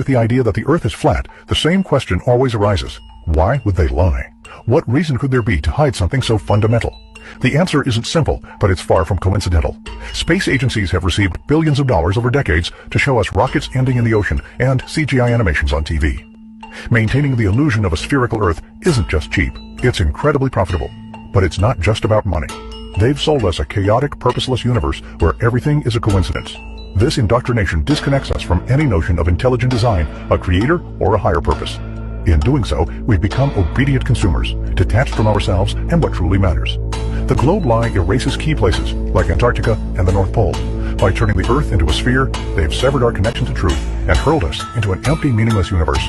With the idea that the Earth is flat, the same question always arises. Why would they lie? What reason could there be to hide something so fundamental? The answer isn't simple, but it's far from coincidental. Space agencies have received billions of dollars over decades to show us rockets ending in the ocean and CGI animations on TV. Maintaining the illusion of a spherical Earth isn't just cheap, it's incredibly profitable. But it's not just about money. They've sold us a chaotic, purposeless universe where everything is a coincidence. This indoctrination disconnects us from any notion of intelligent design, a creator, or a higher purpose. In doing so, we've become obedient consumers, detached from ourselves and what truly matters. The globe lie erases key places, like Antarctica and the North Pole. By turning the Earth into a sphere, they've severed our connection to truth and hurled us into an empty, meaningless universe.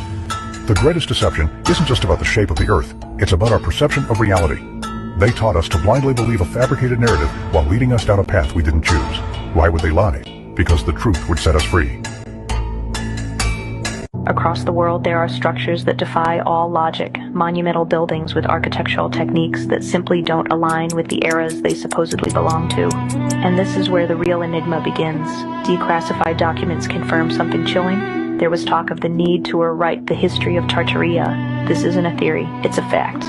The greatest deception isn't just about the shape of the Earth, it's about our perception of reality. They taught us to blindly believe a fabricated narrative while leading us down a path we didn't choose. Why would they lie? Because the truth would set us free. Across the world, there are structures that defy all logic, monumental buildings with architectural techniques that simply don't align with the eras they supposedly belong to. And this is where the real enigma begins. Declassified documents confirm something chilling. There was talk of the need to rewrite the history of Tartaria. This isn't a theory, it's a fact.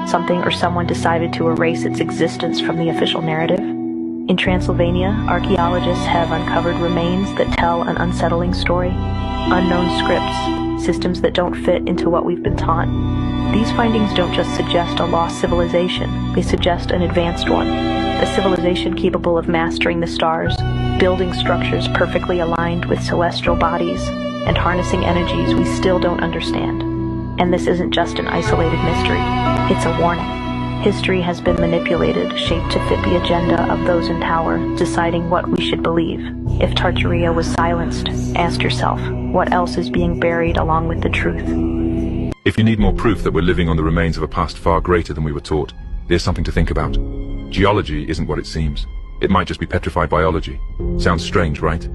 Something or someone decided to erase its existence from the official narrative. In Transylvania, archaeologists have uncovered remains that tell an unsettling story. Unknown scripts, systems that don't fit into what we've been taught. These findings don't just suggest a lost civilization, they suggest an advanced one. A civilization capable of mastering the stars, building structures perfectly aligned with celestial bodies, and harnessing energies we still don't understand. And this isn't just an isolated mystery, it's a warning. History has been manipulated, shaped to fit the agenda of those in power, deciding what we should believe. If Tartaria was silenced, ask yourself, what else is being buried along with the truth? If you need more proof that we're living on the remains of a past far greater than we were taught, there's something to think about. Geology isn't what it seems. It might just be petrified biology. Sounds strange, right?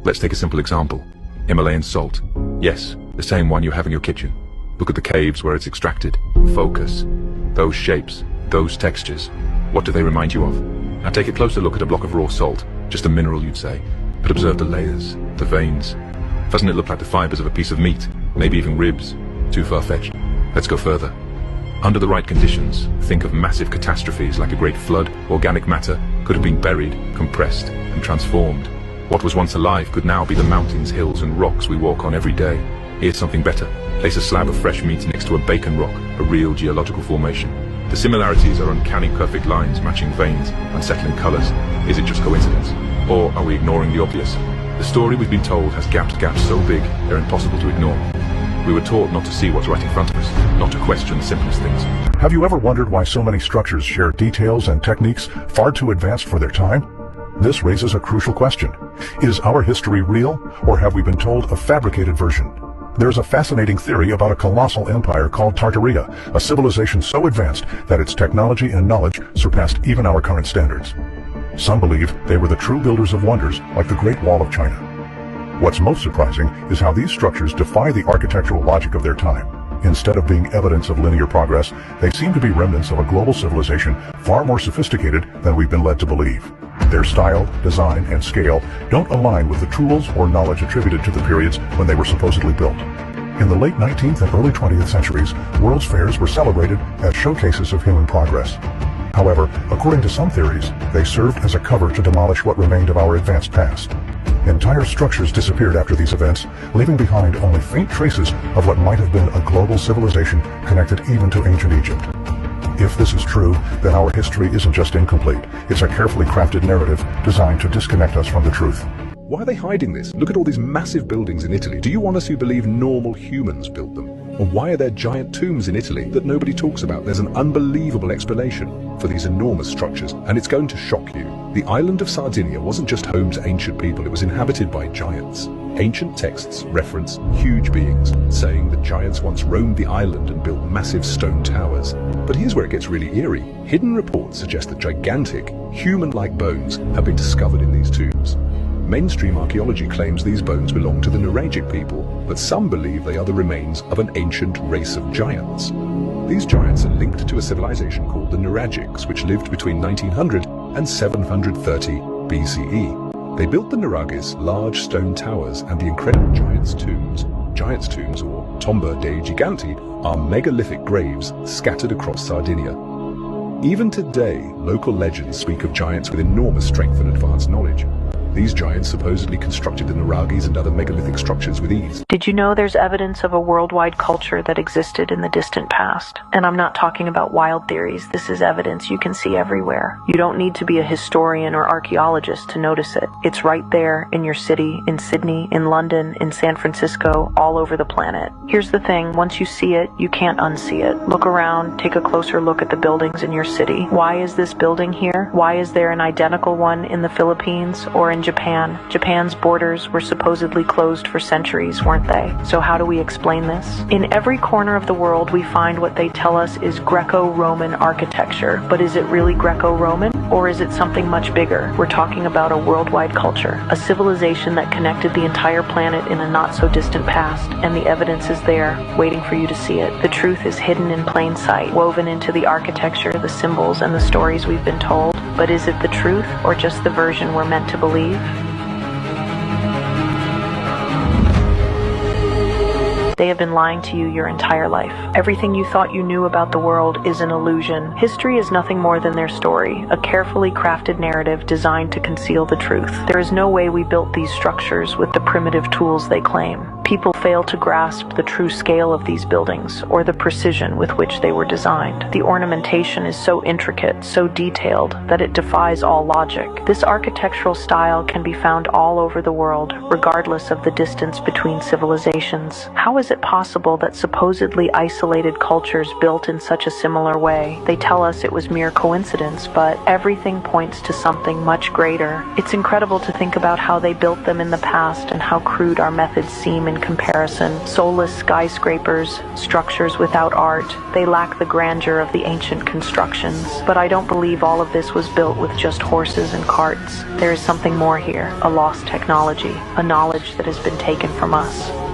Let's take a simple example. Himalayan salt. Yes, the same one you have in your kitchen. Look at the caves where it's extracted. Focus. Those shapes, those textures. What do they remind you of? Now take a closer look at a block of raw salt. Just a mineral, you'd say. But observe the layers, the veins. Doesn't it look like the fibers of a piece of meat? Maybe even ribs. Too far-fetched. Let's go further. Under the right conditions, think of massive catastrophes like a great flood. Organic matter could have been buried, compressed, and transformed. What was once alive could now be the mountains, hills, and rocks we walk on every day. Here's something better. Place a slab of fresh meat next to a bacon rock, a real geological formation. The similarities are uncanny, perfect lines, matching veins, unsettling colors. Is it just coincidence? Or are we ignoring the obvious? The story we've been told has gaps so big, they're impossible to ignore. We were taught not to see what's right in front of us, not to question the simplest things. Have you ever wondered why so many structures share details and techniques far too advanced for their time? This raises a crucial question. Is our history real, or have we been told a fabricated version? There's a fascinating theory about a colossal empire called Tartaria, a civilization so advanced that its technology and knowledge surpassed even our current standards. Some believe they were the true builders of wonders like the Great Wall of China. What's most surprising is how these structures defy the architectural logic of their time. Instead of being evidence of linear progress, they seem to be remnants of a global civilization far more sophisticated than we've been led to believe. Their style, design, and scale don't align with the tools or knowledge attributed to the periods when they were supposedly built. In the late 19th and early 20th centuries, World's Fairs were celebrated as showcases of human progress. However, according to some theories, they served as a cover to demolish what remained of our advanced past. Entire structures disappeared after these events, leaving behind only faint traces of what might have been a global civilization connected even to ancient Egypt. If this is true, then our history isn't just incomplete, it's a carefully crafted narrative designed to disconnect us from the truth. Why are they hiding this? Look at all these massive buildings in Italy. Do you want us to believe normal humans built them? And why are there giant tombs in Italy that nobody talks about? There's an unbelievable explanation for these enormous structures, and it's going to shock you. The island of Sardinia wasn't just home to ancient people, it was inhabited by giants. Ancient texts reference huge beings, saying that giants once roamed the island and built massive stone towers. But here's where it gets really eerie. Hidden reports suggest that gigantic, human-like bones have been discovered in these tombs. Mainstream archaeology claims these bones belong to the Nuragic people, but some believe they are the remains of an ancient race of giants. These giants are linked to a civilization called the Nuragics, which lived between 1900 and 730 BCE. They built the Nuragis large stone towers and the incredible giants' tombs Giants' tombs, or tomba dei giganti, are megalithic graves scattered across Sardinia. Even today, local legends speak of giants with enormous strength and advanced knowledge. These giants supposedly constructed the nuraghes and other megalithic structures with ease. Did you know there's evidence of a worldwide culture that existed in the distant past? And I'm not talking about wild theories. This is evidence you can see everywhere. You don't need to be a historian or archaeologist to notice it. It's right there in your city, in Sydney, in London, in San Francisco, all over the planet. Here's the thing, once you see it, you can't unsee it. Look around, take a closer look at the buildings in your city. Why is this building here? Why is there an identical one in the Philippines or in Japan? Japan's borders were supposedly closed for centuries, weren't they? So how do we explain this? In every corner of the world, we find what they tell us is Greco-Roman architecture. But is it really Greco-Roman? Or is it something much bigger? We're talking about a worldwide culture, a civilization that connected the entire planet in a not-so-distant past, and the evidence is there, waiting for you to see it. The truth is hidden in plain sight, woven into the architecture, the symbols, and the stories we've been told. But is it the truth, or just the version we're meant to believe? They have been lying to you your entire life. Everything you thought you knew about the world is an illusion. History is nothing more than their story, a carefully crafted narrative designed to conceal the truth. There is no way we built these structures with the primitive tools they claim. People fail to grasp the true scale of these buildings, or the precision with which they were designed. The ornamentation is so intricate, so detailed, that it defies all logic. This architectural style can be found all over the world, regardless of the distance between civilizations. How is it possible that supposedly isolated cultures built in such a similar way? They tell us it was mere coincidence, but everything points to something much greater. It's incredible to think about how they built them in the past and how crude our methods seem in comparison. Soulless skyscrapers, structures without art, they lack the grandeur of the ancient constructions. But I don't believe all of this was built with just horses and carts. There is something more here, a lost technology, a knowledge that has been taken from us.